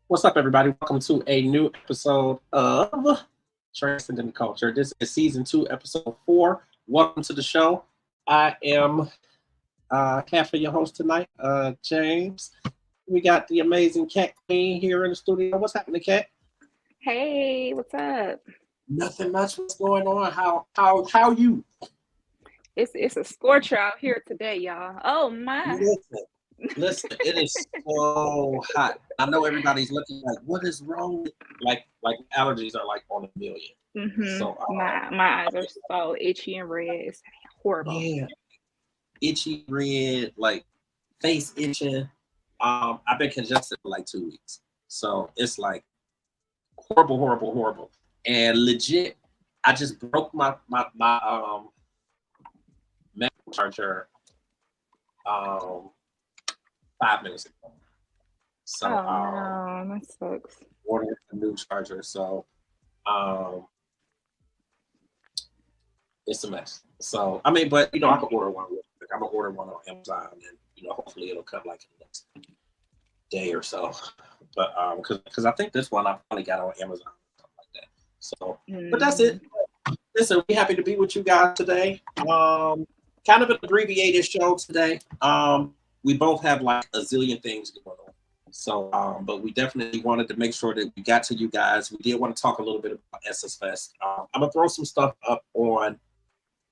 What's up, everybody? Welcome to a new episode of Transcending Culture. This is season 2, episode 4. Welcome to the show. I am half of your host tonight, James. We got the amazing Cat Queen here in the studio. What's happening, Cat? Hey, what's up? Nothing much. What's going on? How you? It's a scorcher out here today, y'all. Oh my. Listen, it is so hot. I know everybody's looking like, what is wrong with like allergies are like on a million. Mm-hmm. So my eyes are so itchy and red. It's horrible. Yeah. Itchy, red, like face itching. I've been congested for like 2 weeks. So it's like horrible. And legit, I just broke my medical charger 5 minutes ago. So no, that sucks. Ordered a new charger. So it's a mess. So I mean, but I can order one. I'm gonna order one on Amazon, and hopefully it'll come like in the next day or so. But because I think this one I probably got on Amazon, something like that. So, but that's it. Listen, we're happy to be with you guys today. Kind of an abbreviated show today. We both have like a zillion things going on. So, but we definitely wanted to make sure that we got to you guys. We did want to talk a little bit about SS Fest. I'm gonna throw some stuff up on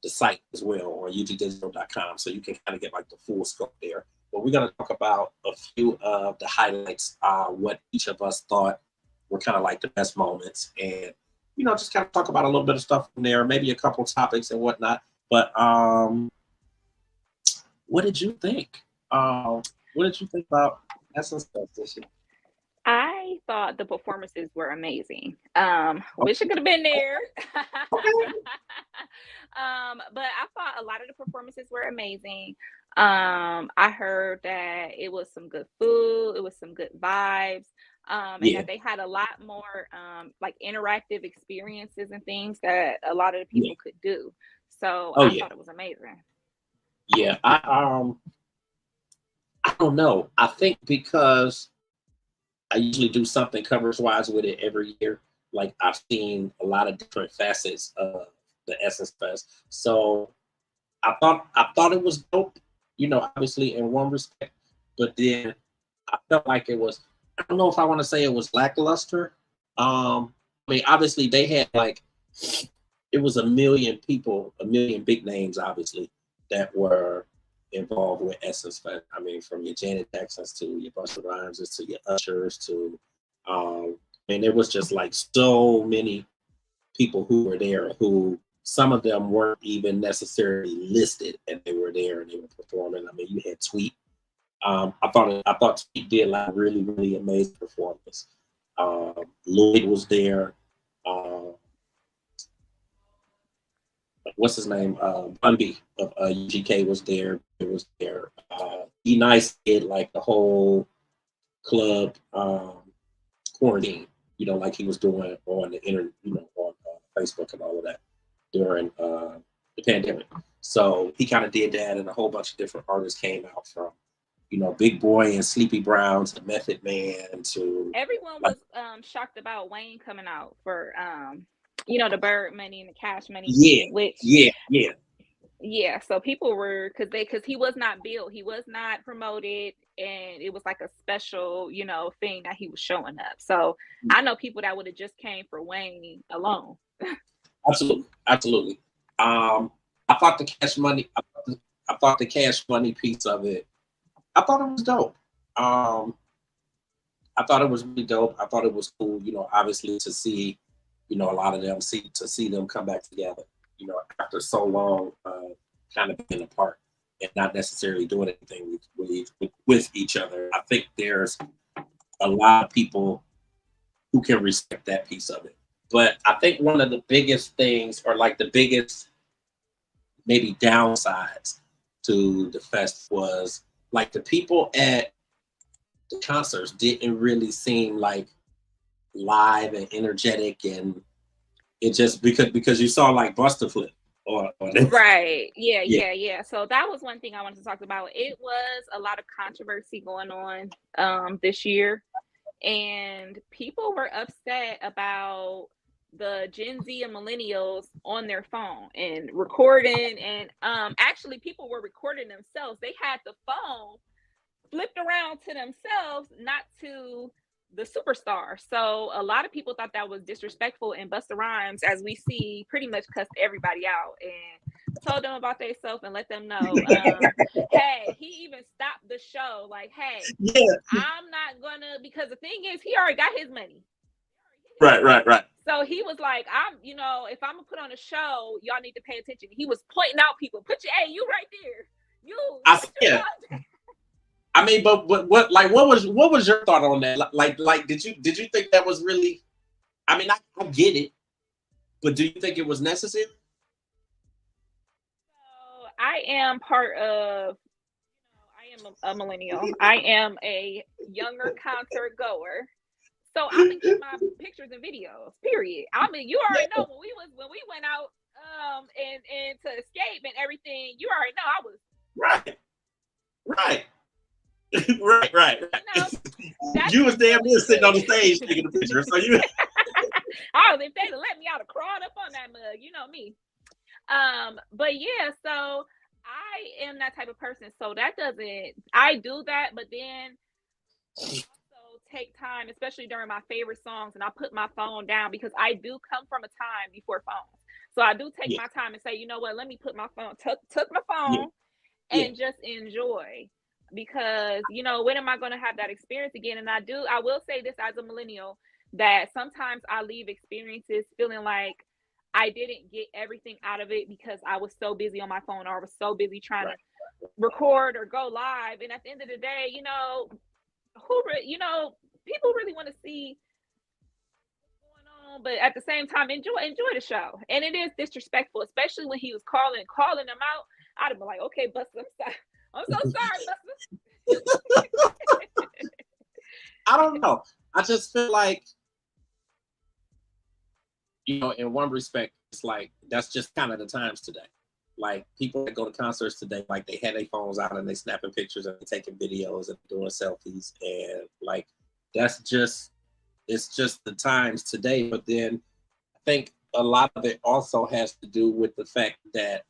the site as well, on ugdigital.com, so you can kind of get like the full scope there. But we're gonna talk about a few of the highlights, what each of us thought were kind of like the best moments, and just kind of talk about a little bit of stuff from there, maybe a couple topics and whatnot. But what did you think? What did you think about SS Fest this year? I thought the performances were amazing. Wish I could have been there. But I thought a lot of the performances were amazing. I heard that it was some good food, it was some good vibes, and that they had a lot more like interactive experiences and things that a lot of the people could do. So I thought it was amazing. Yeah, I don't know. I think because I usually do something covers wise with it every year. Like I've seen a lot of different facets of the SS Fest. So I thought it was dope, obviously in one respect, but then I felt like it was, I don't know if I want to say it was lackluster. I mean, obviously they had it was a million people, a million big names, obviously, that were involved with SS Fest. I mean, from your Janet Jacksons to your Busta Rhymes to your Ushers to, and there was just like so many people who were there who some of them weren't even necessarily listed and they were there and they were performing. I mean, you had Tweet. I thought Tweet did like really, really amazing performance. Lloyd was there. What's his name? Bun B of UGK was there. It was there. E Nice did like the whole club quarantine, like he was doing on the internet, on Facebook and all of that during the pandemic. So he kind of did that, and a whole bunch of different artists came out from, Big Boy and Sleepy Brown to Method Man to. Everyone was shocked about Wayne coming out for the Bird Money and the Cash Money. Yeah, so people were because he was not billed, he was not promoted, and it was like a special, thing that he was showing up. So I know people that would have just came for Wayne alone. Absolutely. I thought the Cash Money, I thought the Cash Money piece of it, I thought it was dope. I thought it was really dope. I thought it was cool, obviously to see you know, a lot of them see them come back together, you know, after so long, kind of being apart and not necessarily doing anything with each other. I think there's a lot of people who can respect that piece of it. But I think one of the biggest things, or like the biggest maybe downsides to the fest, was like the people at the concerts didn't really seem like live and energetic, and it just because you saw like Buster Flip or Right. Yeah, yeah, yeah, yeah. So that was one thing I wanted to talk about. It was a lot of controversy going on this year, and people were upset about the Gen Z and millennials on their phone and recording, and actually people were recording themselves. They had the phone flipped around to themselves, not to the superstar. So a lot of people thought that was disrespectful, and Busta Rhymes, as we see, pretty much cussed everybody out and told them about themselves and let them know, hey, he even stopped the show. Like, hey, yeah, I'm not gonna, because the thing is, he already got his money. right. So he was like, if I'm gonna put on a show, y'all need to pay attention. He was pointing out people. Hey, you right there. You put your Yeah. phone down. I mean, but what was your thought on that? Like did you think that was really? I mean, I get it, but do you think it was necessary? So I am part of, I am a millennial. I am a younger concert goer. So I'm gonna get my pictures and videos. Period. I mean, you already know when we went out and to Escape and everything. You already know I was Right. Right. You know, You was damn near sitting on the stage taking a picture, so you. if they'd have let me, I'd have crawled up on that mug. You know me. But yeah, so I am that type of person. So I do that, but then also take time, especially during my favorite songs, and I put my phone down because I do come from a time before phones. So I do take my time and say, you know what, let me put my phone, took my phone and just enjoy. Because, when am I going to have that experience again? And I will say this as a millennial, that sometimes I leave experiences feeling like I didn't get everything out of it because I was so busy on my phone, or I was so busy trying to record or go live. And at the end of the day, people really want to see what's going on, but at the same time, enjoy the show. And it is disrespectful, especially when he was calling them out. I'd have been like, okay, Buster, I'm so sorry, Buster. I don't know. I just feel like, in one respect, it's like that's just kind of the times today. Like people that go to concerts today, like they had their phones out and they snapping pictures and taking videos and doing selfies, and like it's just the times today. But then I think a lot of it also has to do with the fact that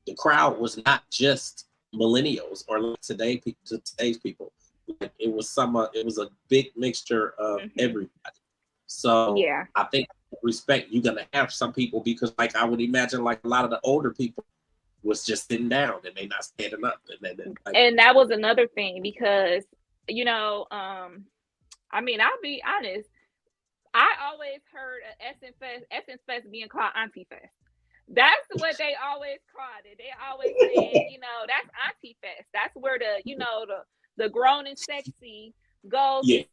the crowd was not just millennials or like today's people. Like it was a big mixture of everybody. So yeah, I think respect, you're gonna have some people, because like I would imagine like a lot of the older people was just sitting down and they not standing up, and that was another thing, because I mean, I'll be honest, I always heard Essence Fest being called Auntie Fest. That's what they always called it. They always said, that's Auntie Fest. That's where the grown and sexy go to,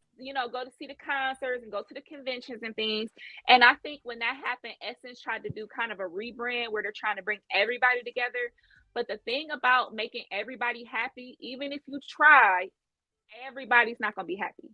go to see the concerts and go to the conventions and things. And I think when that happened, Essence tried to do kind of a rebrand where they're trying to bring everybody together. But the thing about making everybody happy, even if you try, everybody's not going to be happy.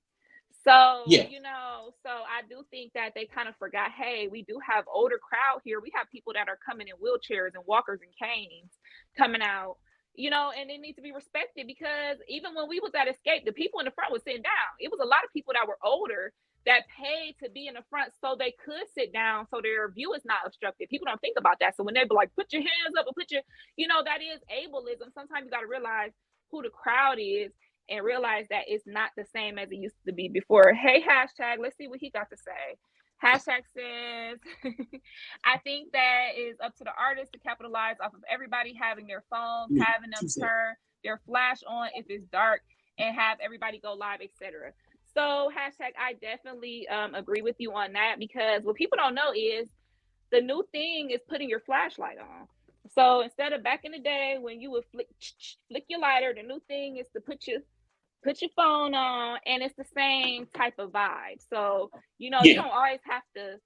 So, so I do think that they kind of forgot, hey, we do have older crowd here. We have people that are coming in wheelchairs and walkers and canes coming out, and it needs to be respected, because even when we was at Escape, the people in the front was sitting down. It was a lot of people that were older that paid to be in the front so they could sit down so their view is not obstructed. People don't think about that. So when they be like, put your hands up and that is ableism. Sometimes you got to realize who the crowd is and realize that it's not the same as it used to be before. Hey, hashtag, let's see what he got to say. Hashtag says, I think that is up to the artist to capitalize off of everybody having their phones, having them turn their flash on if it's dark, and have everybody go live, etc. So hashtag I definitely agree with you on that, because what people don't know is the new thing is putting your flashlight on. So instead of back in the day when you would flick your lighter, the new thing is to put your phone on, and it's the same type of vibe. So, you know, you Yeah, don't always have to,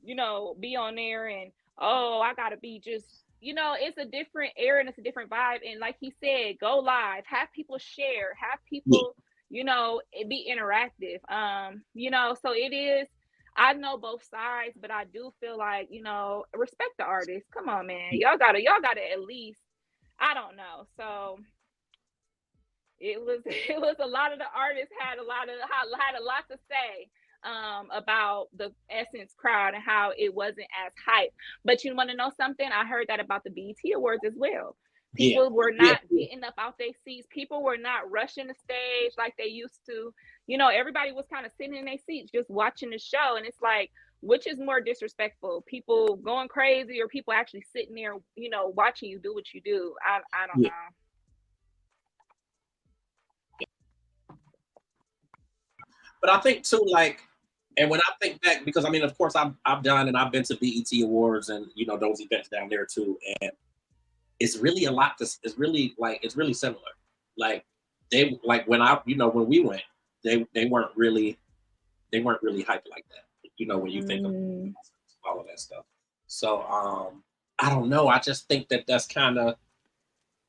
you know, be on there and, oh, I gotta be just, you know, it's a different era and it's a different vibe. And like he said, go live, have people share, have yeah, people, you know, be interactive. You know, so it is, I know both sides, but I do feel like, you know, respect the artists. Come on, man. Y'all gotta at least, I don't know. So it was it was a lot of the artists had a lot to say about the Essence crowd and how it wasn't as hype. But you want to know something? I heard that about the BET Awards as well. yeah, People were yeah, not getting up out their seats. People were not rushing the stage like they used to. You know, everybody was kind of sitting in their seats just watching the show. And it's like, which is more disrespectful? People going crazy or people actually sitting there, you know, watching you do what you do? I don't yeah. know. But I think too, like, and when I think back, because I mean, of course, I've done and I've been to BET Awards and you know those events down there too, and it's really a lot. It's really like it's really similar. Like they like when I you know when we went, they weren't really hyped like that. You know when you think of Mm. all of that stuff. So I don't know. I just think that that's kind of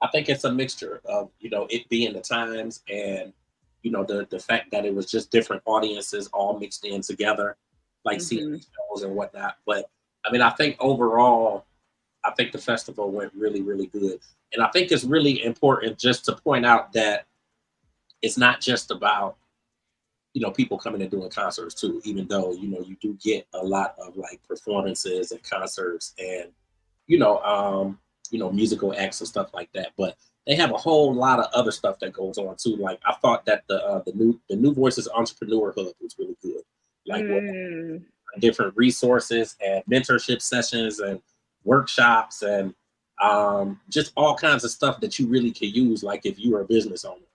I think it's a mixture of you know it being the times and you know the fact that it was just different audiences all mixed in together, like seeing Mhm. these shows and whatnot. But I mean, I think overall, I think the festival went really good, and I think it's really important just to point out that it's not just about you know people coming and doing concerts too. Even though you know you do get a lot of like performances and concerts and you know, musical acts and stuff like that. But they have a whole lot of other stuff that goes on too. Like I thought that the new Voices Entrepreneur Hub was really good. Like what Mm. different resources and mentorship sessions and workshops and just all kinds of stuff that you really can use. Like if you are a business owner,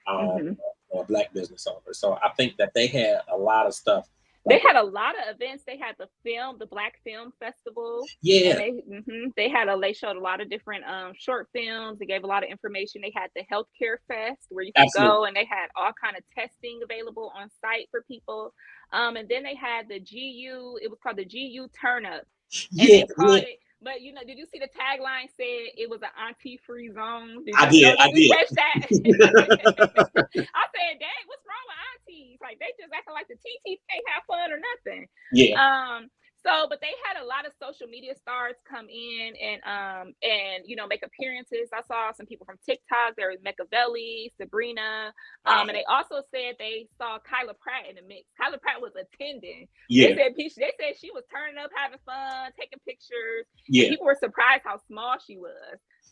um, Mhm. or a black business owner. So I think that they had a lot of stuff. They Like had a lot of events. They had the Black Film Festival, and yeah, they showed a lot of different short films. They gave a lot of information. They had the Healthcare Fest where you could absolutely, go, and they had all kind of testing available on site for people. And then they had the GU. It was called the GU Turn Up, and yeah, they yeah. called it. But you know, did you see the tagline said it was an auntie free zone? Did I you know? did, Did I you did. catch that? I said, dang, what's wrong with aunties? Like they just acting like the TT can't have fun or nothing. Yeah, But they had a lot of social media stars come in and you know make appearances. I saw some people from TikTok. There was Machiavelli, Sabrina, and wow. they also said they saw Kyla Pratt in the mix. Kyla Pratt was attending. Yeah, They said she was turning up, having fun, taking pictures, and yeah. people were surprised how small she was.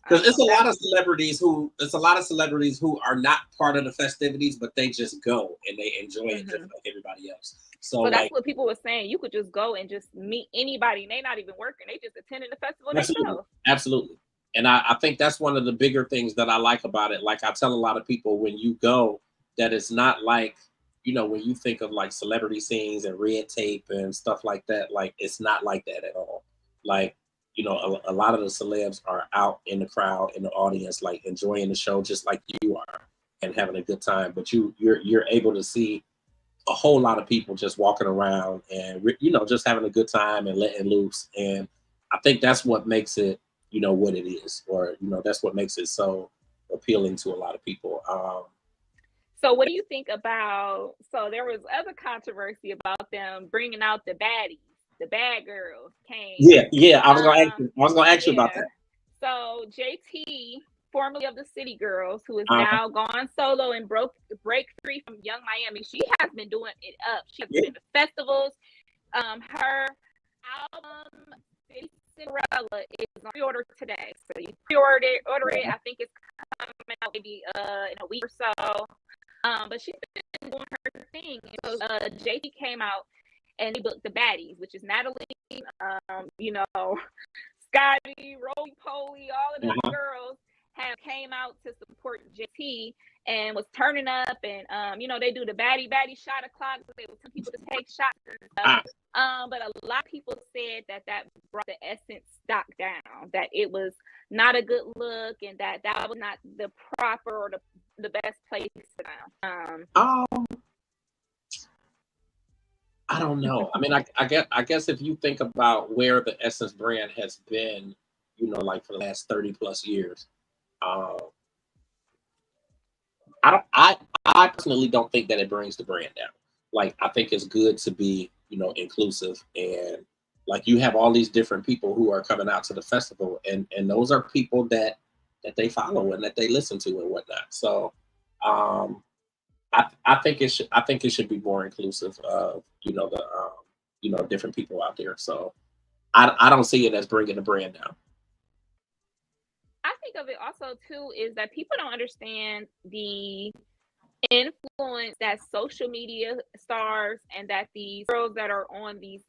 Because That it's a lot of celebrities who are not part of the festivities, but they just go and they enjoy it just mhm. like everybody else. So So that's like what people were saying. You could just go and just meet anybody, and they not even working. They just attending the festival absolutely, themselves. absolutely. And I think that's one of the bigger things that I like about it. Like I tell a lot of people when you go that it's not like, you know, when you think of like celebrity scenes and red tape and stuff like that, like it's not like that at all. Like, you know, a lot of the celebs are out in the crowd, in the audience, like enjoying the show just like you are and having a good time. But you're able to see a whole lot of people just walking around and you know just having a good time and letting loose and I think that's what makes it you know what it is or you know that's what makes it so appealing to a lot of people So what do you think about? So there was other controversy about them bringing out the baddies, the bad girls came. yeah I was gonna ask you about Yeah. that So JT, formerly of the City Girls, who is uh, now gone solo and break free from Young Miami, she has been doing it up. She has yeah been to festivals. Her album City Cinderella is on pre-order today. So you order it. I think it's coming out maybe in a week or so. But she's been doing her thing. So JT came out and he booked the baddies, which is Natalie, you know, Scotty, Roly Poly, all of them uh-huh. girls have came out to support JT. and was turning up, and you know, they do the baddie shot o'clock. They would tell people to take shots and stuff. But a lot of people said that brought the Essence stock down, that it was not a good look, and that was not the proper or the best place for them. I don't know. I mean, I guess if you think about where the Essence brand has been, you know, like for the last 30 plus years, I personally don't think that it brings the brand down. Like, I think it's good to be, you know, inclusive, and like you have all these different people who are coming out to the festival, and those are people that they follow and that they listen to and whatnot. So I think it should be more inclusive of, you know, the you know, different people out there. So I don't see it as bringing the brand down. I think of it also too is that people don't understand the influence that social media stars and that these girls that are on these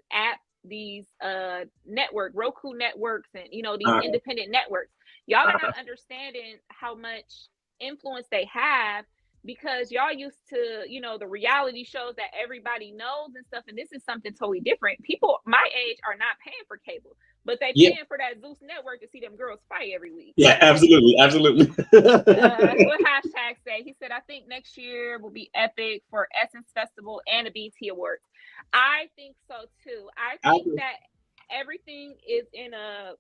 Roku networks, and you know, these independent networks, y'all are not understanding how much influence they have, because y'all used to, you know, the reality shows that everybody knows and stuff, and this is something totally different. People my age are not paying for cable, but they paying for that Zeus network to see them girls fight every week. Yeah, absolutely. That's what hashtag say. He said, I think next year will be epic for Essence Festival and the BT Awards. I think so too. I think that everything is in a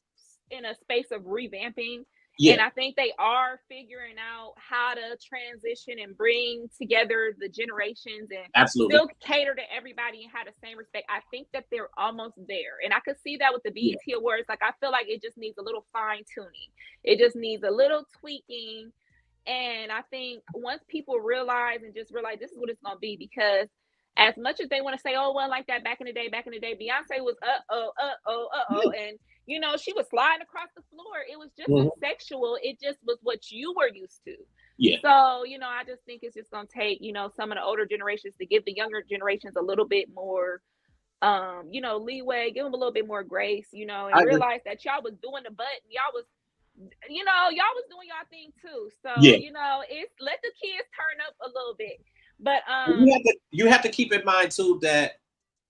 space of revamping. Yeah. And I think they are figuring out how to transition and bring together the generations and still cater to everybody and have the same respect. I think that they're almost there. And I could see that with the BET Awards. Like, I feel like it just needs a little fine tuning. It just needs a little tweaking. And I think once people realize this is what it's going to be, because as much as they want to say, oh, well, like that back in the day, Beyonce was and you know, she was sliding across the floor. It was just sexual. It just was what you were used to. Yeah. So, you know, I just think it's just going to take, you know, some of the older generations to give the younger generations a little bit more, you know, leeway, give them a little bit more grace, you know, and realize that y'all was doing the butt, and y'all was doing y'all thing too. So, you know, let the kids turn up a little bit. But you have to keep in mind too that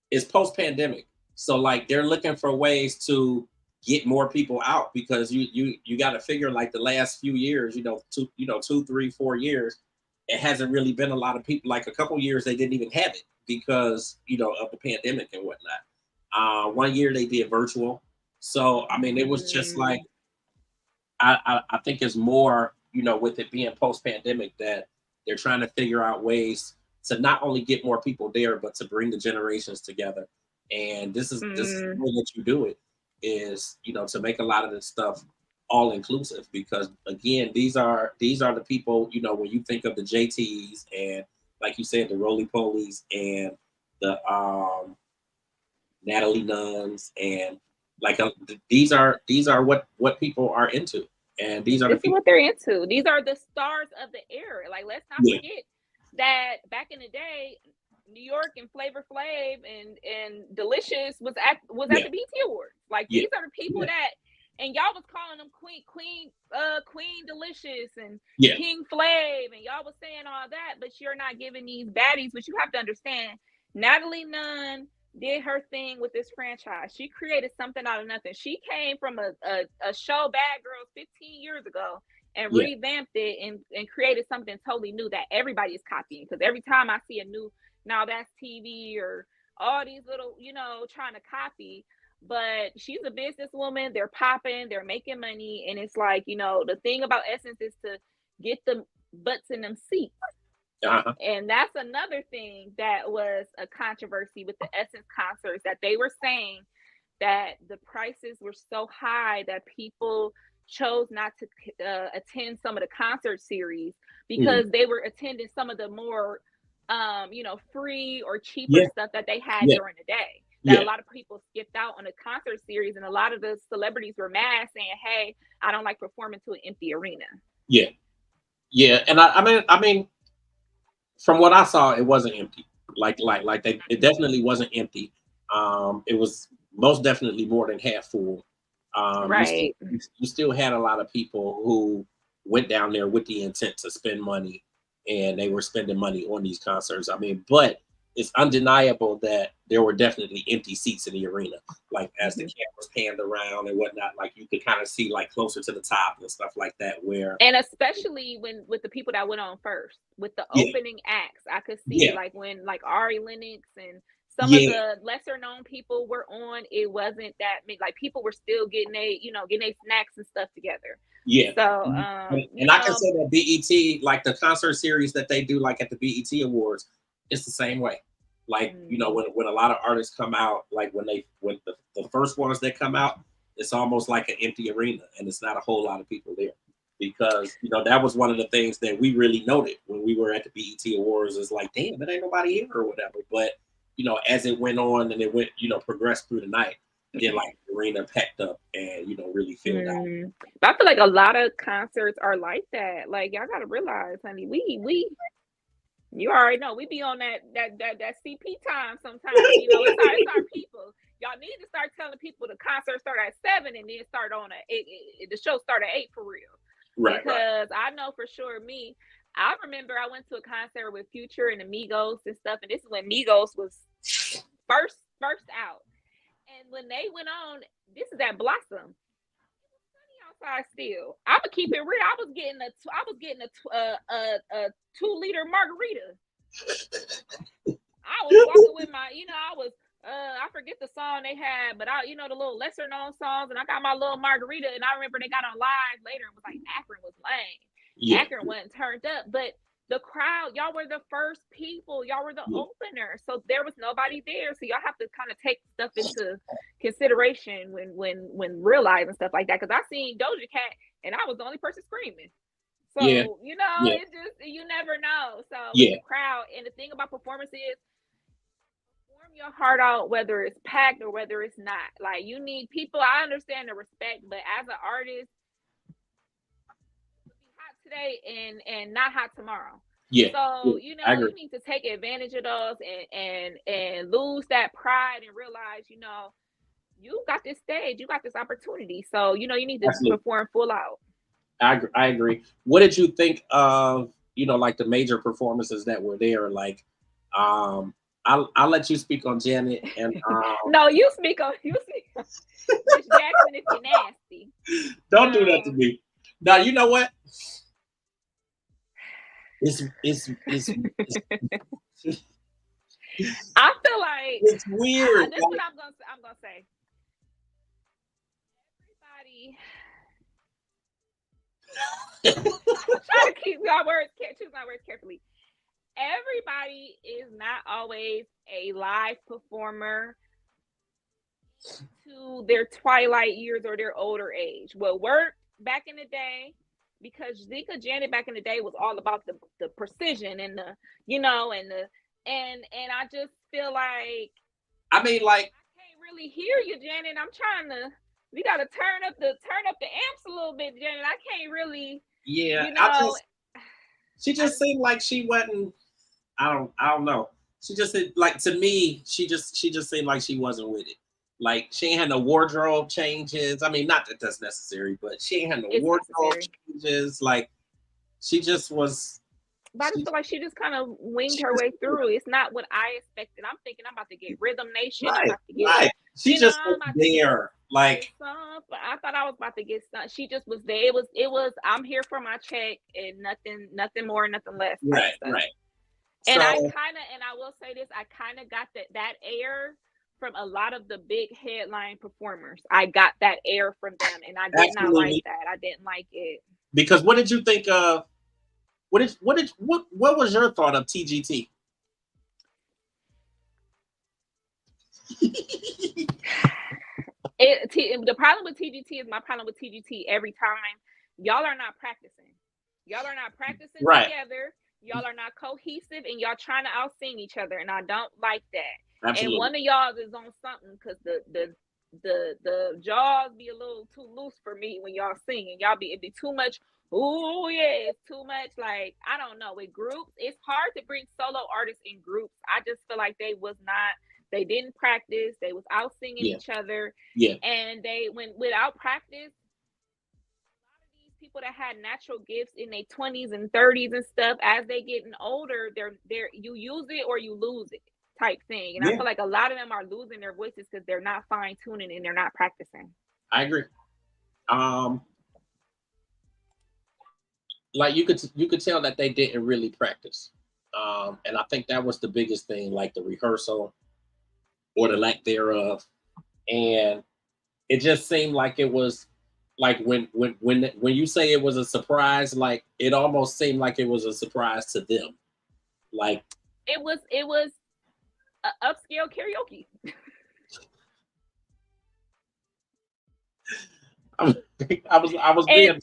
it's post-pandemic. So like they're looking for ways to get more people out, because you got to figure, like, the last few years, 2, 3, 4 years, it hasn't really been a lot of people. Like a couple years they didn't even have it because, you know, of the pandemic and whatnot. 1 year they did virtual. So I mean, it was just like, I think it's more, you know, with it being post-pandemic, that they're trying to figure out ways to not only get more people there, but to bring the generations together. And this is the way that you do it, is, you know, to make a lot of this stuff all inclusive, because again, these are the people, you know, when you think of the JTs and, like you said, the Roly Polies and the Natalie Nuns, and like these are what people are into, and these are what they're into. These are the stars of the era. Like, let's not forget that back in the day, New York and Flavor Flav and Delicious was at the BT Awards. Like, these are the people that, and y'all was calling them Queen Delicious and King Flav, and y'all was saying all that, but you're not giving these baddies. But you have to understand, Natalie Nunn did her thing with this franchise. She created something out of nothing. She came from a show, Bad Girls, 15 years ago, and revamped it and created something totally new that everybody is copying. Because every time I see a new Now That's TV or all these little, you know, trying to copy, but she's a businesswoman. They're popping, they're making money. And it's like, you know, the thing about Essence is to get the butts in them seats. And that's another thing that was a controversy with the Essence concerts, that they were saying that the prices were so high that people chose not to attend some of the concert series, because they were attending some of the more you know, free or cheaper stuff that they had during the day, that a lot of people skipped out on the concert series, and a lot of the celebrities were mad, saying, hey, I don't like performing to an empty arena. And I mean from what I saw, it wasn't empty. It definitely wasn't empty. It was most definitely more than half full. Right. You still had a lot of people who went down there with the intent to spend money and they were spending money on these concerts. I mean, but it's undeniable that there were definitely empty seats in the arena. Like as the cameras panned around and whatnot, like you could kind of see like closer to the top and stuff like that. Where and especially when with the people that went on first, with the yeah, opening acts, I could see yeah, like when like Ari Lennox and some of yeah, the lesser known people were on. It wasn't that like people were still getting getting snacks and stuff together. yeah. So And I can say that BET, like the concert series that they do, like at the BET Awards, it's the same way. Like when a lot of artists come out, like when the first ones that come out, it's almost like an empty arena, and it's not a whole lot of people there, because that was one of the things that we really noted when we were at the BET Awards. Is like, damn, it ain't nobody here or whatever. But as it went on and it went, progressed through the night, then like the arena packed up and really filled out. But I feel like a lot of concerts are like that. Like y'all gotta realize, honey, we you already know we be on that CP time sometimes. It's our people. Y'all need to start telling people the concert start at 7 and then start on at 8. The show start at 8 for real. Right. Because I know for sure I remember I went to a concert with Future and Amigos and stuff, and this is when Migos was first out. And when they went on, this is at Blossom. It was sunny outside still. I'ma keep it real. I was getting a 2-liter margarita. I was walking with my, I forget the song they had, but the little lesser known songs, and I got my little margarita, and I remember they got on live later and was like, Akron was lame. Yeah. Akron wasn't turned up, but the crowd, y'all were the first people, y'all were the opener, so there was nobody there, so y'all have to kind of take stuff into consideration when realizing stuff like that, because I seen Doja Cat and I was the only person screaming. So it just, you never know. So with the crowd, and the thing about performance is perform your heart out, whether it's packed or whether it's not. Like, you need people. I understand the respect, but as an artist, it'll be hot today and not hot tomorrow. Yeah. So you need to take advantage of those and lose that pride and realize you got this stage, you got this opportunity. So you need to perform full out. I agree. What did you think of like the major performances that were there? Like, I'll let you speak on Janet and no, you speak on Miss Jackson if you're nasty. Don't do that to me. Now you know what? It's I feel like it's weird. This is what I'm gonna say. Everybody try to choose my words carefully. Everybody is not always a live performer to their twilight years or their older age. What worked back in the day, because Zika Janet back in the day was all about the precision and and I just feel like I can't really hear you, Janet. I'm trying to. We gotta turn up the amps a little bit, Janet. I can't really. Yeah, she just seemed like she wasn't. I don't know. She just like, to me, she just seemed like she wasn't with it. Like, she ain't had no wardrobe changes. I mean, not that that's necessary, but she ain't had no wardrobe changes. Like, she just was. But I just feel like she just kind of winged her way through. It's not what I expected. I'm thinking I'm about to get Rhythm Nation. Right, I'm about to get, She just was there. Like, I thought I was about to get some. She just was there. It was. I'm here for my check and nothing more, nothing less. Right. And I will say this, I kind of got that air from a lot of the big headline performers. I got that air from them, and I did not like that. I didn't like it. Because what did you think of? What was your thought of TGT? The problem with TGT is my problem with TGT every time. Y'all are not practicing. Together. Y'all are not cohesive, and y'all trying to out-sing each other, and I don't like that. Absolutely. And one of y'all is on something, because the jaws be a little too loose for me when y'all sing, and it'd be too much. Oh yeah, it's too much. Like, I don't know. With groups, it's hard to bring solo artists in groups. I just feel like they didn't practice. They was out singing each other. Yeah. And they went without practice. A lot of these people that had natural gifts in their 20s and 30s and stuff, as they getting older, they're you use it or you lose it type thing. And I feel like a lot of them are losing their voices because they're not fine tuning and they're not practicing. I agree. Like you could tell that they didn't really practice. And I think that was the biggest thing, like the rehearsal or the lack thereof. And it just seemed like it was like when you say it was a surprise, like it almost seemed like it was a surprise to them. Like it was upscale karaoke. I was being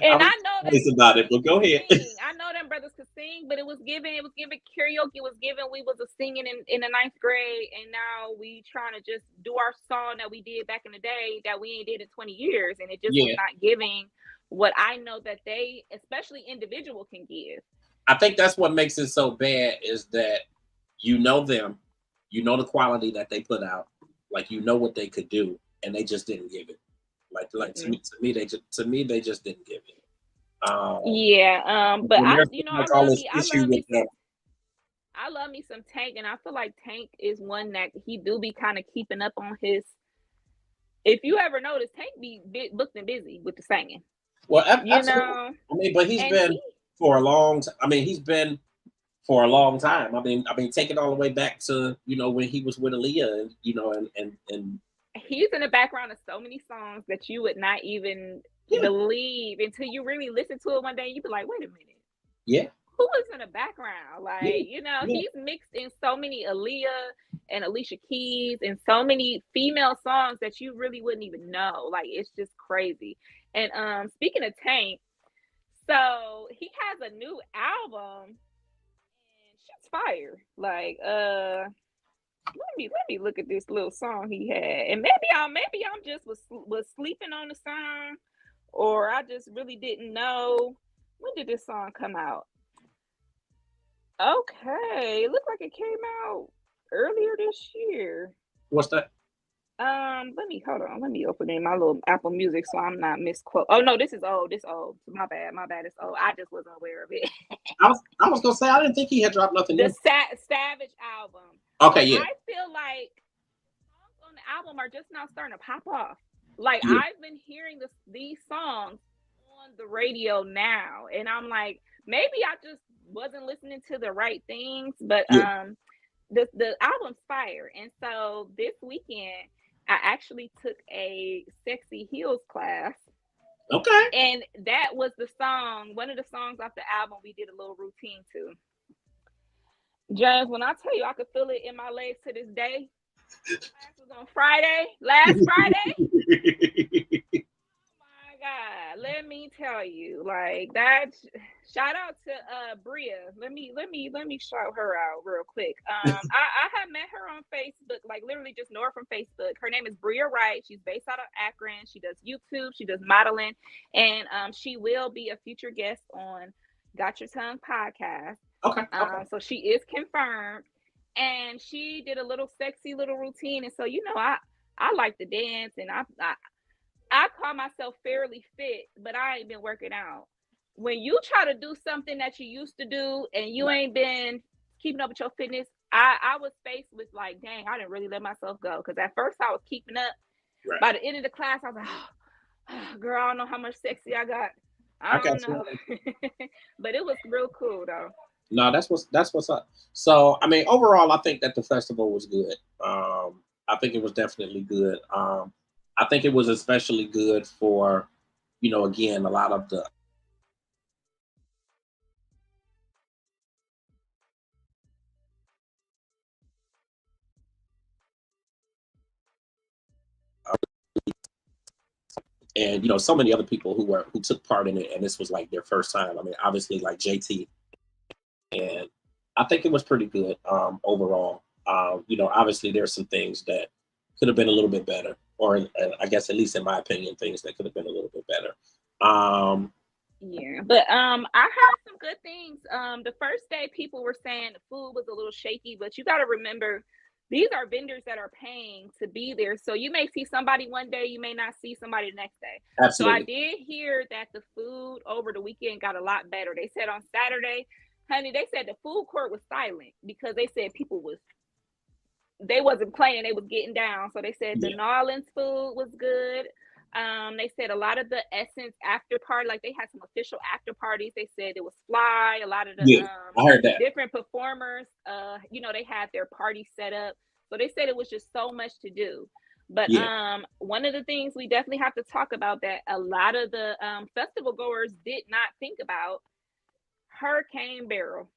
and I know nice about it, but go ahead. I know them brothers could sing, but it was given karaoke. It was given we was a singing in the 9th grade, and now we trying to just do our song that we did back in the day that we ain't did in 20 years, and it just was not giving what I know that they, especially individual, can give. I think that's what makes it so bad is that you know them, you know the quality that they put out, like you know what they could do, and they just didn't give it. Like to me, they just didn't give it. But I love me some Tank, and I feel like Tank is one that he do be kind of keeping up on his. If you ever notice, Tank be booked and busy with the singing. Well, absolutely. I mean, but he's been for a long time. I mean, he's been for a long time. I mean, take it all the way back to when he was with Aaliyah, and he's in the background of so many songs that you would not even believe until you really listen to it one day. You'd be like, wait a minute. Yeah. Who is in the background? Like, he's mixed in so many Aaliyah and Alicia Keys and so many female songs that you really wouldn't even know. Like, it's just crazy. And speaking of Tank, so he has a new album and shit's fire. Like, let me look at this little song he had, and maybe I'm just was sleeping on the song, or I just really didn't know. When did this song come out? Okay, it looked like it came out earlier this year. What's that? Let me open in my little Apple Music so I'm not misquote. Oh no, this is old. This old. My bad. It's old. I just wasn't aware of it. I was gonna say I didn't think he had dropped nothing. The Savage album. Okay, yeah. I feel like songs on the album are just now starting to pop off. Like I've been hearing these songs on the radio now, and I'm like, maybe I just wasn't listening to the right things, but the album's fire. And so this weekend I actually took a sexy heels class. Okay. And that was one of the songs off the album we did a little routine to. James, when I tell you I could feel it in my legs to this day. Class was on last Friday. God, let me tell you, like that. Shout out to Bria. Let me shout her out real quick. I had met her on Facebook, like literally just know her from Facebook. Her name is Bria Wright. She's based out of Akron. She does YouTube. She does modeling, and she will be a future guest on Got Your Tongue podcast. Okay. So she is confirmed, and she did a little sexy little routine, and so I like to dance, and I call myself fairly fit, but I ain't been working out. When you try to do something that you used to do and you ain't been keeping up with your fitness, I was faced with like, dang, I didn't really let myself go. Because at first I was keeping up. Right. By the end of the class, I was like, oh, girl, I don't know how much sexy I got. I don't know. But it was real cool, though. No, that's what's up. So, I mean, overall, I think that the festival was good. I think it was definitely good. I think it was especially good for, again, a lot of the and so many other people who took part in it, and this was like their first time. I mean, obviously like JT, and I think it was pretty good overall. Obviously there's some things that could have been a little bit better, or I guess at least in my opinion, things that could have been a little bit better. Yeah, but I heard some good things. The first day people were saying the food was a little shaky, but you got to remember these are vendors that are paying to be there. So you may see somebody one day, you may not see somebody the next day. So I Absolutely. did hear that the food over the weekend got a lot better. They said on Saturday, honey, they said the food court was silent because they said they wasn't playing, they was getting down. So they said the Yeah. New Orleans food was good. They said a lot of the Essence after party, like they had some official after parties. They said it was fly. A lot of the Yeah. I heard that. different performers, they had their party set up. So they said it was just so much to do. But Yeah. one of the things we definitely have to talk about that a lot of the festival goers did not think about, Hurricane Barrel.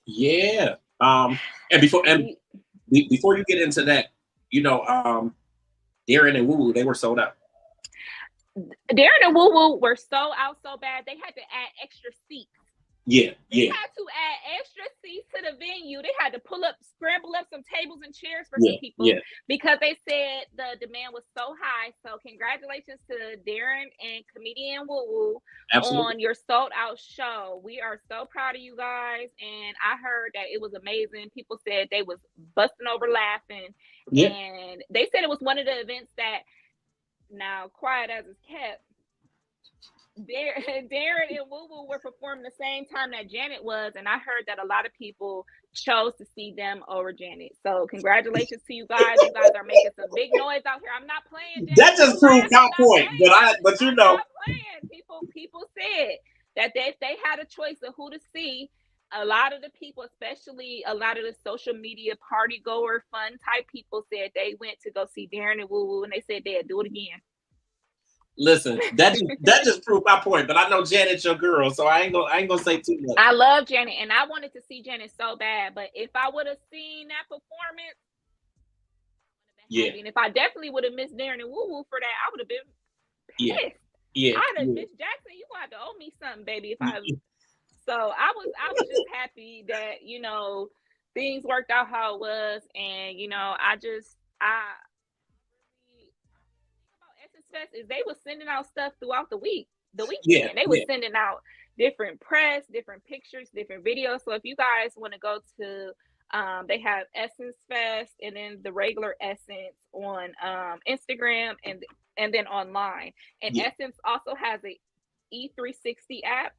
Yeah. And before you get into that, Darren and Woo Woo, they were sold out. Darren and Woo Woo were so out so bad they had to add extra seats. Yeah. They Yeah. had to add extra seats to the venue. They had to scramble up some tables and chairs for Yeah. some people Yeah. because they said the demand was so high. So congratulations to Darren and comedian Woo Woo Absolutely. on your sold out show. We are so proud of you guys. And I heard that it was amazing. People said they was busting over laughing. Yeah. And they said it was one of the events that, now quiet as it's kept, Darren and Woo Woo were performing the same time that Janet was, and I heard that a lot of people chose to see them over Janet. So congratulations to you guys. You guys are making some big noise out here. I'm not playing, Janet. That just proved my point. But I'm not playing. People said that if they had a choice of who to see, a lot of the people, especially a lot of the social media party goer, fun type people, said they went to go see Darren and Woo Woo, and they said they'd do it again. Listen, that just proved my point. But I know Janet's your girl, so I ain't gonna say too much. I love Janet, and I wanted to see Janet so bad. But if I would have seen that performance, yeah. And if I definitely would have missed Darren and Woo Woo for that, I would have been pissed. Yeah. I'd have Miss Jackson. You gonna have to owe me something, baby. So I was just happy that things worked out how it was, and I Essence Fest is they were sending out stuff throughout the weekend. They were sending out different press, different pictures, different videos. So if you guys want to go to, they have Essence Fest and then the regular Essence on Instagram and then online. And Essence also has a E360 app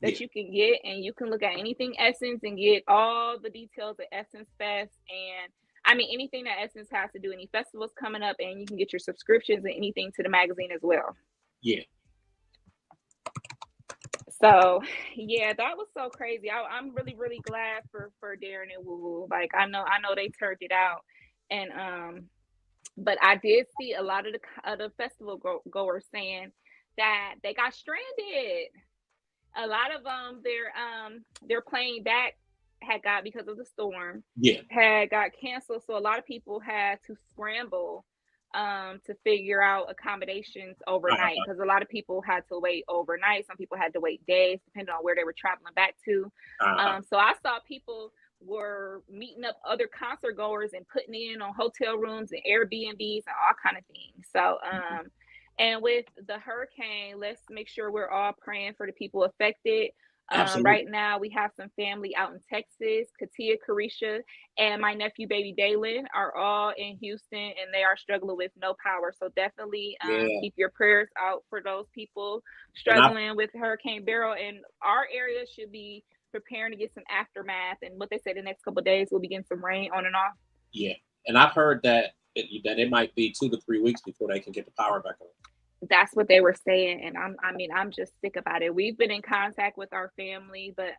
that you can get, and you can look at anything Essence and get all the details of Essence Fest, and I mean anything that Essence has to do, any festivals coming up, and you can get your subscriptions and anything to the magazine as well. Yeah. So yeah, that was so crazy. I'm really, really glad for Darren and Woo Woo. Like I know they turned it out, and but I did see a lot of the festival goers saying that they got stranded. A lot of their plane back had got, because of the storm, had got canceled. So a lot of people had to scramble to figure out accommodations overnight, because a lot of people had to wait overnight. Some people had to wait days, depending on where they were traveling back to. So I saw people were meeting up other concert goers and putting in on hotel rooms and Airbnbs and all kind of things. So and with the hurricane, let's make sure we're all praying for the people affected. Right now, we have some family out in Texas. Katia, Carisha, and my nephew, baby Dalen, are all in Houston, and they are struggling with no power. So definitely keep your prayers out for those people struggling with Hurricane Beryl. And our area should be preparing to get some aftermath. And what they said, the next couple of days, we'll be getting some rain on and off. Yeah, and I've heard that it might be 2 to 3 weeks before they can get the power back on. That's what they were saying, and I'm just sick about it. We've been in contact with our family, but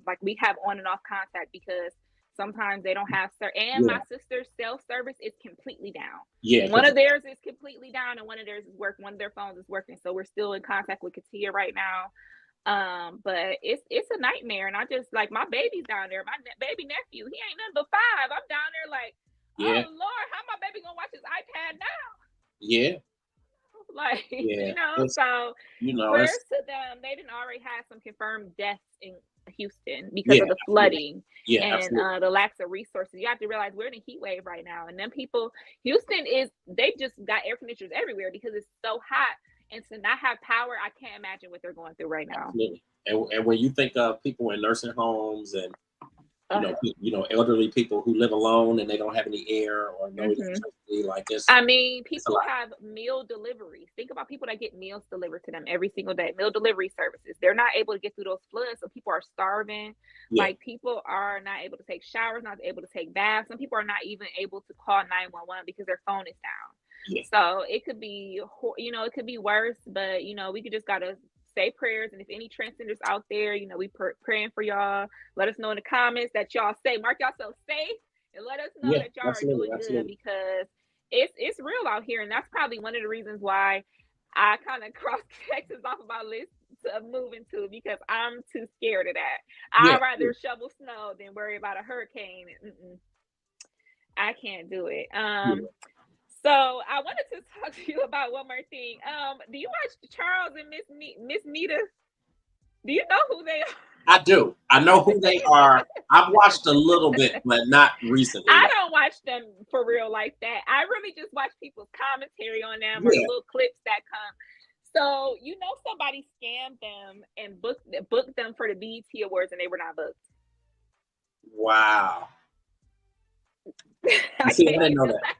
like we have on and off contact because sometimes they don't have and my sister's cell service is completely down. Yeah, one of theirs is completely down, and one of theirs is working. One of their phones is working, so we're still in contact with Katia right now. But it's a nightmare, and I just, like, my baby's down there. My baby nephew, he ain't nothing but 5. I'm down there like, oh Lord, how my baby gonna watch his iPad now? Yeah. Like, so prayers to them. They didn't already have some confirmed deaths in Houston because of the flooding and the lack of resources. You have to realize we're in a heat wave right now, and then Houston they just got air conditioners everywhere because it's so hot, and to not have power, I can't imagine what they're going through right now. Absolutely. And when you think of people in nursing homes and Elderly people who live alone and they don't have any air or no electricity. Like this. I mean, people have meal deliveries. Think about people that get meals delivered to them every single day. Meal delivery services. They're not able to get through those floods, so people are starving. Yeah. Like people are not able to take showers, not able to take baths. Some people are not even able to call 911 because their phone is down. Yeah. So it could be, it could be worse. But we just gotta say prayers. And if any transcenders out there, we praying for y'all. Let us know in the comments that y'all mark yourself safe, and let us know that y'all are doing good, because it's real out here. And that's probably one of the reasons why I kind of crossed Texas off of my list of moving to, because I'm too scared of that. I'd rather shovel snow than worry about a hurricane. I can't do it. So I wanted to talk to you about one more thing. Do you watch Charles and Miss Nita? Do you know who they are? I do. I know who they are. I've watched a little bit, but not recently. I don't watch them for real like that. I really just watch people's commentary on them or the little clips that come. So somebody scammed them and booked them for the BET Awards, and they were not booked. Wow. I didn't know that.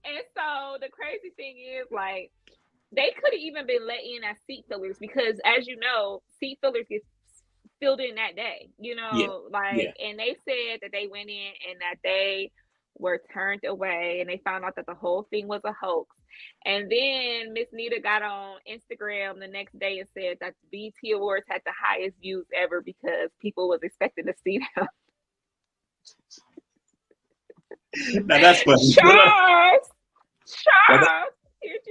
And so the crazy thing is, like, they could have even been let in as seat fillers, because, as you know, seat fillers get filled in that day, and they said that they went in and that they were turned away, and they found out that the whole thing was a hoax. And then Miss Nita got on Instagram the next day and said that the BET Awards had the highest views ever because people was expecting to see them. Now that's funny. Charles,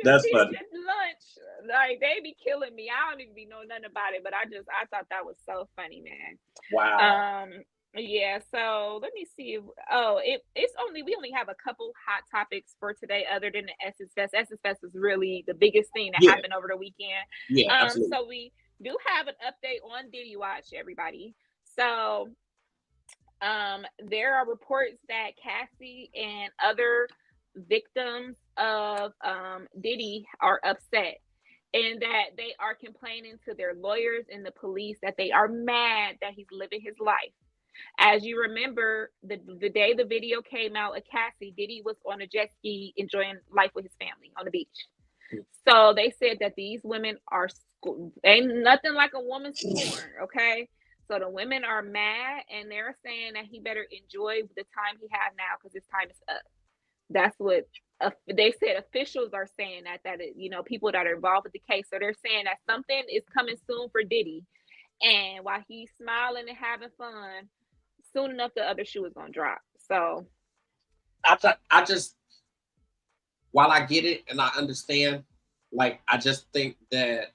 that's funny. Lunch, like, they be killing me. I don't even know nothing about it, but I thought that was so funny, man. Wow. Yeah. So let me see. We only have a couple hot topics for today, other than the Essence Fest. Essence Fest is really the biggest thing that happened over the weekend. Yeah, absolutely. So we do have an update on Diddy Watch, everybody. So there are reports that Cassie and other victims of Diddy are upset, and that they are complaining to their lawyers and the police that they are mad that he's living his life. As you remember, the day the video came out of Cassie, Diddy was on a jet ski enjoying life with his family on the beach. So they said that these women ain't nothing like a woman scorn, okay? So the women are mad, and they're saying that he better enjoy the time he has now, because his time is up. That's what they said. Officials are saying that people that are involved with the case. So they're saying that something is coming soon for Diddy, and while he's smiling and having fun, soon enough the other shoe is gonna drop. So I just, while I get it and I understand, like, I just think that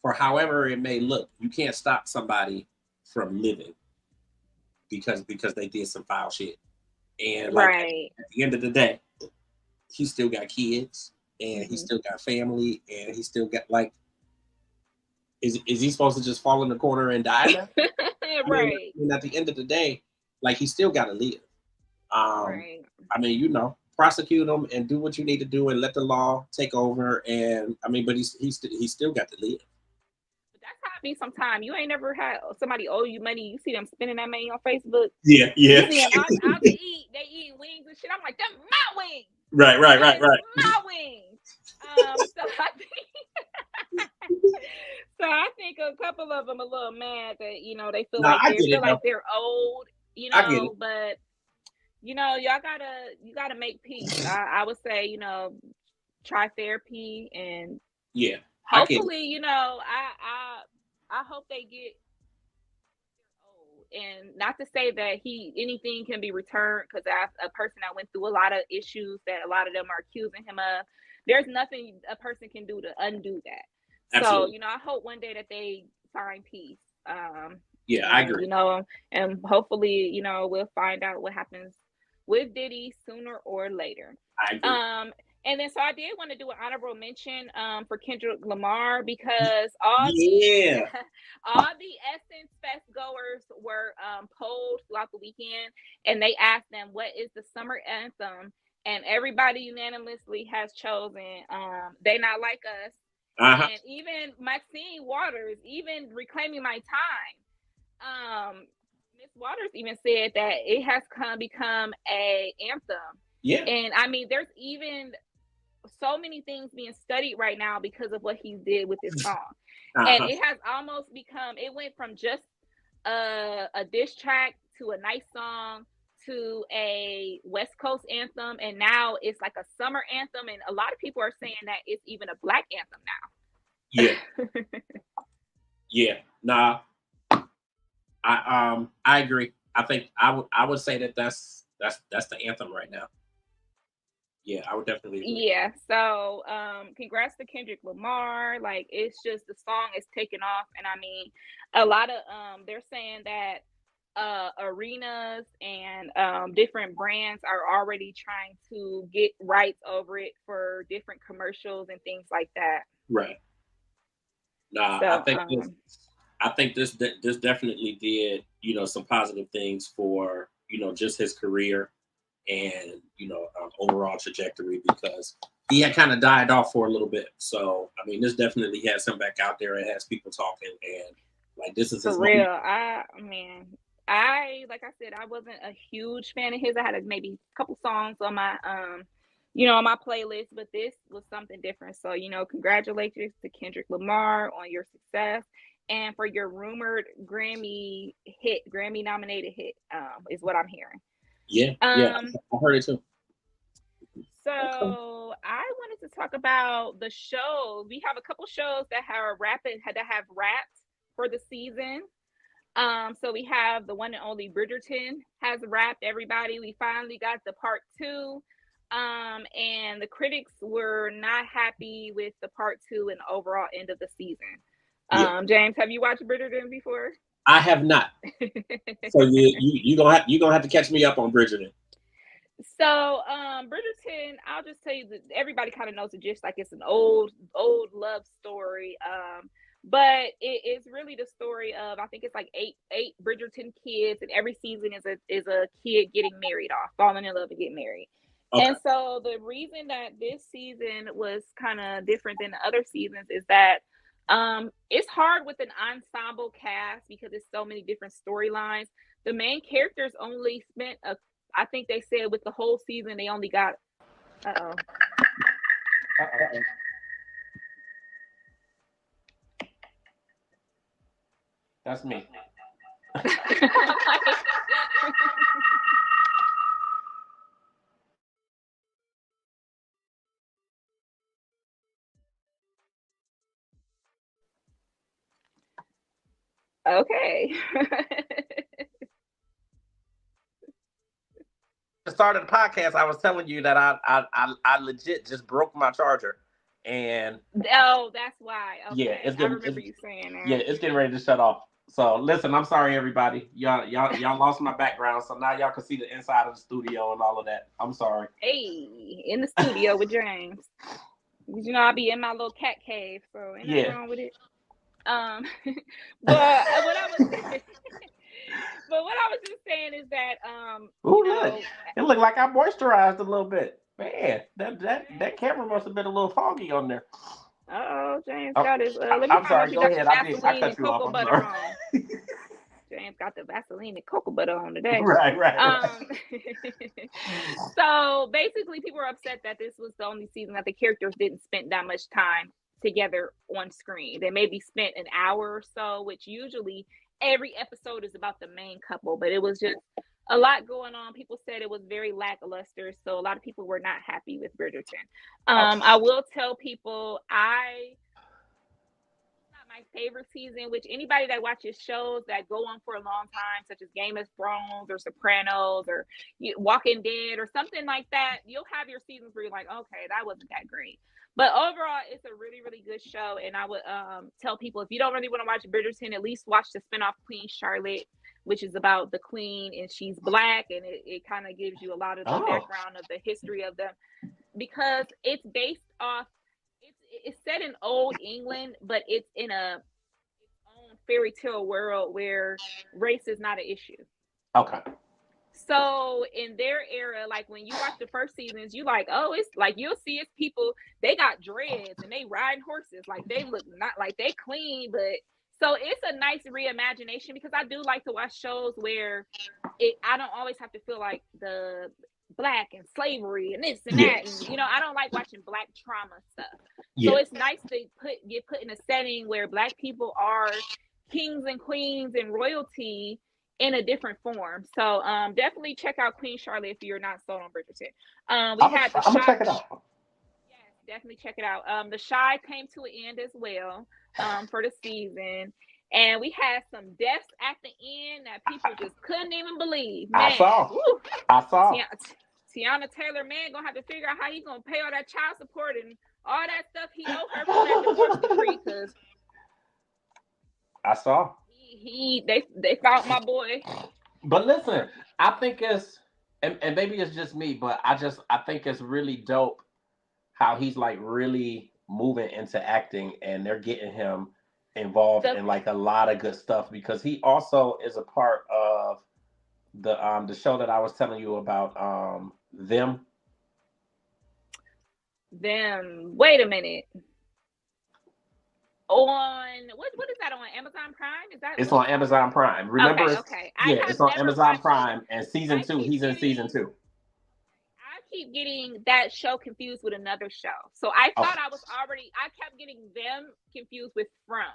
for however it may look, you can't stop somebody from living because they did some foul shit. And like, at the end of the day, he still got kids, and he still got family, and he still got, like, is he supposed to just fall in the corner and die now? Right. I mean, at the end of the day, like, he still got to live. I mean, prosecute him and do what you need to do and let the law take over. And I mean, but he still got to live. But that's how it be sometimes. You ain't never had somebody owe you money. You see them spending that money on Facebook. Yeah. You see them out to eat. They eat wings and shit. I'm like, them my wings. Right. My wings. So I think a couple of them a little mad that they feel like they're old, but you gotta make peace. I would say try therapy, and hopefully I hope they get old. And not to say that anything can be returned, because as a person that went through a lot of issues that a lot of them are accusing him of, there's nothing a person can do to undo that. Absolutely. So, I hope one day that they find peace. I agree. And hopefully, we'll find out what happens with Diddy sooner or later. I agree. And then, so I did want to do an honorable mention for Kendrick Lamar, because all the Essence Fest goers were polled throughout the weekend, and they asked them, what is the summer anthem? And everybody unanimously has chosen They Not Like Us. And even Maxine Waters, even Reclaiming My Time. Miss Waters even said that it has become a anthem. Yeah. And I mean, there's even so many things being studied right now because of what he did with this song. And it has almost become, it went from just a diss track to a nice song to a West Coast anthem, and now it's like a summer anthem, and a lot of people are saying that it's even a Black anthem now. Yeah. Yeah. Nah. I agree. I think I would say that's the anthem right now. Yeah, I would definitely agree. Yeah. So congrats to Kendrick Lamar. Like, it's just, the song is taking off. And I mean, a lot of they're saying that arenas and different brands are already trying to get rights over it for different commercials and things like that. Right. Nah, So, I think this definitely did, some positive things for, just his career and, overall trajectory, because he had kind of died off for a little bit. So, I mean, this definitely has him back out there. It has people talking, and like, this is his for real. moment. Like I said, I wasn't a huge fan of his. I had maybe a couple songs on my on my playlist, but this was something different. So, congratulations to Kendrick Lamar on your success and for your rumored Grammy nominated hit, is what I'm hearing. Yeah, I heard it too. So I wanted to talk about the shows. We have a couple shows that have wrapped for the season. So we have the one and only Bridgerton has wrapped, everybody. We finally got the part 2. And the critics were not happy with the part 2 and overall end of the season. James, have you watched Bridgerton before? I have not. So you gonna have to catch me up on Bridgerton. So Bridgerton, I'll just tell you that everybody kind of knows the gist. Like, it's an old love story. But it is really the story of, I think it's like eight Bridgerton kids, and every season is a kid getting married off, falling in love and getting married. Okay. And so the reason that this season was kind of different than the other seasons is that it's hard with an ensemble cast because it's so many different storylines. The main characters only spent I think they said with the whole season they only got That's me. Okay. The start of the podcast, I was telling you that I legit just broke my charger, and that's why. Okay. Yeah, I remember you saying that. Yeah, it's getting ready to shut off. So listen, I'm sorry everybody. Y'all lost my background, so now y'all can see the inside of the studio and all of that. I'm sorry. Hey, in the studio with James. I'll be in my little cat cave, so ain't nothing wrong with it. But what I was just saying is that it looked like I moisturized a little bit. Man, that camera must have been a little foggy on there. James got his. I'm sorry. Go ahead. I cut you off. I'm sorry. James got the Vaseline and cocoa butter on today. Right. So basically, people were upset that this was the only season that the characters didn't spend that much time together on screen. They maybe spent an hour or so, which usually every episode is about the main couple, but it was just a lot going on. People said it was very lackluster, so a lot of people were not happy with Bridgerton. I will tell people not my favorite season, which anybody that watches shows that go on for a long time, such as Game of Thrones or Sopranos or Walking Dead or something like that, you'll have your seasons where you're like, okay, that wasn't that great. But overall, it's a really, really good show. And I would tell people, if you don't really want to watch Bridgerton, at least watch the spinoff Queen Charlotte, which is about the queen, and she's Black, and it kind of gives you a lot of the background of the history of them, because it's based off, it's set in old England, but it's in its own fairy tale world where race is not an issue. Okay. So in their era, like when you watch the first seasons, you like, oh, it's like, you'll see it's people, they got dreads and they riding horses. Like, they look not like they clean, but So it's a nice reimagination because I do like to watch shows where I don't always have to feel like the black and slavery and this and that, and I don't like watching black trauma stuff. So it's nice to get put in a setting where black people are kings and queens and royalty in a different form. So definitely check out Queen Charlotte if you're not sold on Bridgerton. I'm gonna check it out. Yes, definitely check it out. The Shy came to an end as well for the season. And we had some deaths at the end that people just couldn't even believe. Man, I saw. Tiana Taylor, man, gonna have to figure out how he's gonna pay all that child support and all that stuff he owed her for that divorce decree. Because I saw. They found my boy. But listen, I think it's and maybe it's just me, but I think it's really dope how he's like really moving into acting, and they're getting him involved in like a lot of good stuff because he also is a part of the show that I was telling you about, them. Wait a minute. On what is that on Amazon Prime? Is that it's on Amazon Prime? Remember, okay. It's on Amazon Prime, and season 2. He's in season 2. I keep getting that show confused with another show. So I thought I kept getting them confused with From.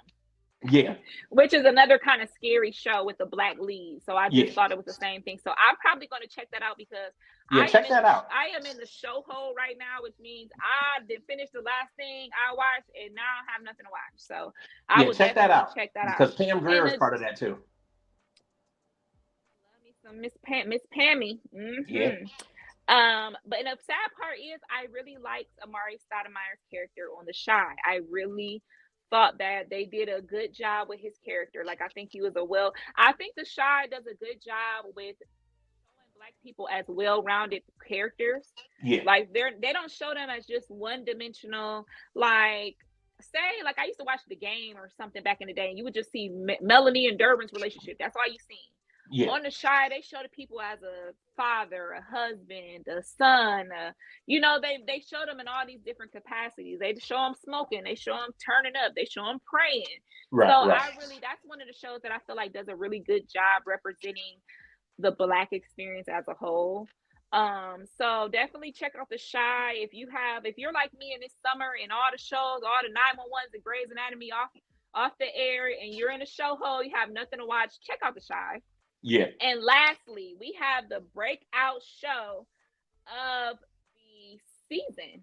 Yeah. Which is another kind of scary show with the black lead. So I just thought it was the same thing. So I'm probably going to check that out because check that out. I am in the show hole right now, which means I did finish the last thing I watched and now I have nothing to watch. So I will check that out. Check that out. Because Pam Grier is part of that too. Love me some Miss Pammy. Mm-hmm. Yeah. But the sad part is I really liked Amari Stoudemire's character on The Shy. I really thought that they did a good job with his character. Like I think I think The Shy does a good job with showing black people as well-rounded characters. Yeah. Like they don't show them as just one-dimensional, like say like I used to watch The Game or something back in the day and you would just see Melanie and Durbin's relationship. That's all you seen. Yeah. On The Shy, they show the people as a father, a husband, a son. They show them in all these different capacities. They show them smoking. They show them turning up. They show them praying. Right, that's one of the shows that I feel like does a really good job representing the black experience as a whole. So definitely check out The Shy. If you're like me in this summer and all the shows, all the 911s and Grey's Anatomy off the air, and you're in a show hole, you have nothing to watch, check out The Shy. Yeah. And lastly, we have the breakout show of the season,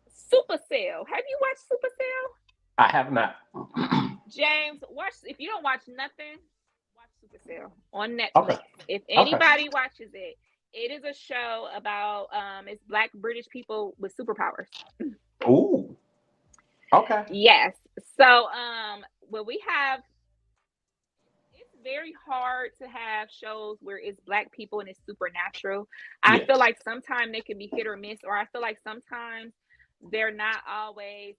Supercell. Have you watched Supercell? I have not. James, if you don't watch nothing, watch Supercell on Netflix. Okay. If anybody watches it, it is a show about it's black British people with superpowers. Ooh. Okay. Yes. So when we have very hard to have shows where it's black people and it's supernatural. I feel like sometimes they can be hit or miss, or I feel like sometimes they're not always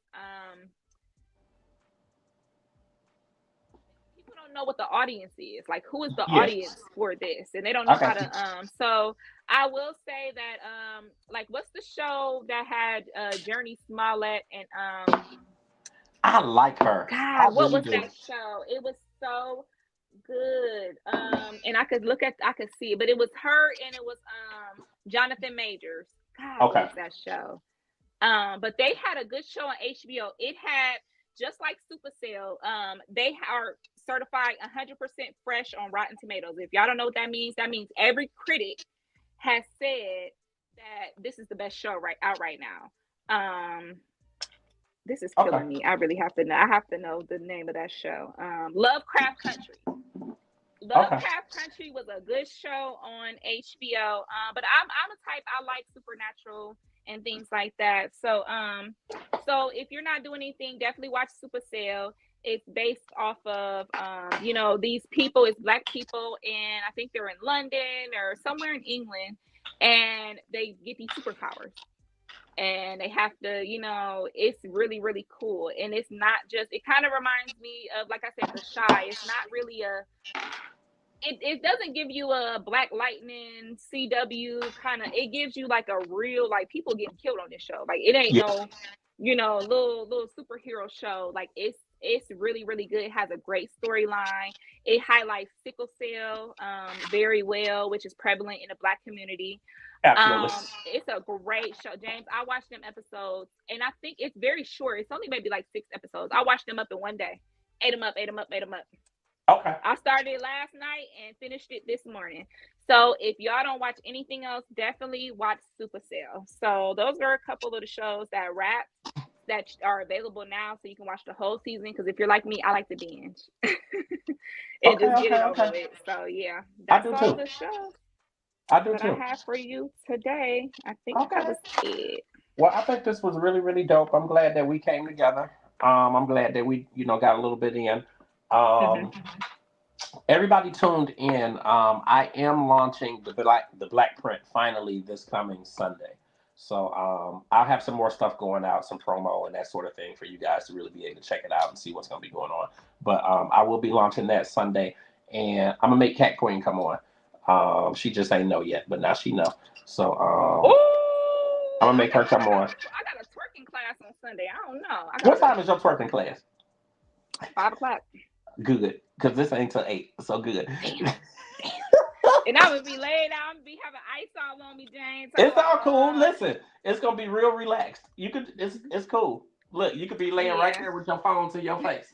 people don't know what the audience is. Like who is the audience for this? And they don't know how to so I will say that like what's the show that had Journey Smollett and I like her. God, what was that show? It was so good. And I could see it, but it was her and it was Jonathan Majors. God, what was that show? But they had a good show on HBO. It had just like Supercell, they are certified 100% fresh on Rotten Tomatoes. If y'all don't know what that means every critic has said that this is the best show out right now. This is killing me. I really have to know. I have to know the name of that show. Lovecraft Country. Lovecraft Country was a good show on HBO. But I'm a type, I like supernatural and things like that. So if you're not doing anything, definitely watch Supercell. It's based off of these people, it's black people, and I think they're in London or somewhere in England, and they get these superpowers. And they have to, it's really, really cool. And it's not just, it kind of reminds me of, like I said, The Shy. It's not really it doesn't give you a Black Lightning, CW kind of, it gives you like a real, like people getting killed on this show. Like it ain't no, little superhero show. Like it's It's really, really good. It has a great storyline. It highlights sickle cell very well, which is prevalent in the Black community. Absolutely. It's a great show, James. I watched them episodes, and I think it's very short. It's only maybe like 6 episodes. I watched them up in one day. Ate them up. Okay. I started it last night and finished it this morning. So if y'all don't watch anything else, definitely watch Supercell. So those are a couple of the shows that wrapped that are available now, so you can watch the whole season. Because if you're like me, I like to binge and just get it over with. So yeah, that's all the shows that I have for you today. I think that was it. Well, I think this was really, really dope. I'm glad that we came together. I'm glad that we, got a little bit in. Everybody tuned in. I am launching the Black Print finally this coming Sunday. So I'll have some more stuff going out, some promo and that sort of thing for you guys to really be able to check it out and see what's going to be going on. But I will be launching that Sunday, and I'm gonna make Cat Queen come on. She just ain't know yet, but now she know. So I'm gonna make her come on. I got a twerking class on Sunday. I don't know. What time is your twerking class? 5 o'clock. Good, because this ain't till 8, so good. Damn. And I would be laid out and be having ice all on me, James. It's all cool. Listen, it's gonna be real relaxed. You could, it's cool. Look, you could be laying right there with your phone to your face.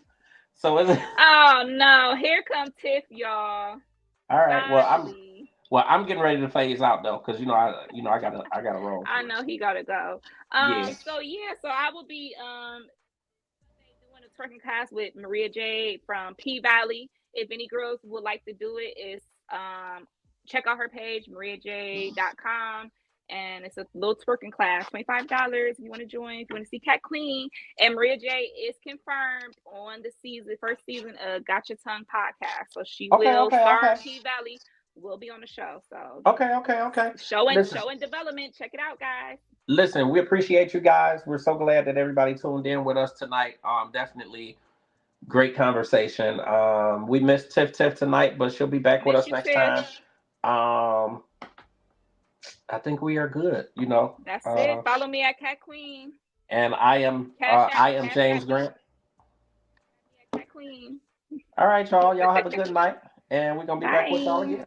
So is it? Oh no! Here comes Tiff, y'all. All right. I'm getting ready to phase out though, because I gotta roll. I know he gotta go. So I will be doing a twerking class with Maria Jade from P Valley. If any girls would like to do it, is check out her page, mariajade.com, and it's a little twerking class, $25 if you want to join, if you want to see Cat Queen. And Maria Jade is confirmed on the first season of Got Your Tongue podcast, so she will star P Valley, will be on the show. So okay. Show and development. Check it out, guys. Listen, we appreciate you guys. We're so glad that everybody tuned in with us tonight. Definitely great conversation. We missed Tiff tonight, but she'll be back with us next time. I think we are good. That's it. Follow me at Cat Queen. And I am James Grant. Cat Queen. All right, y'all. Y'all have a good night, and we're gonna be back with y'all again.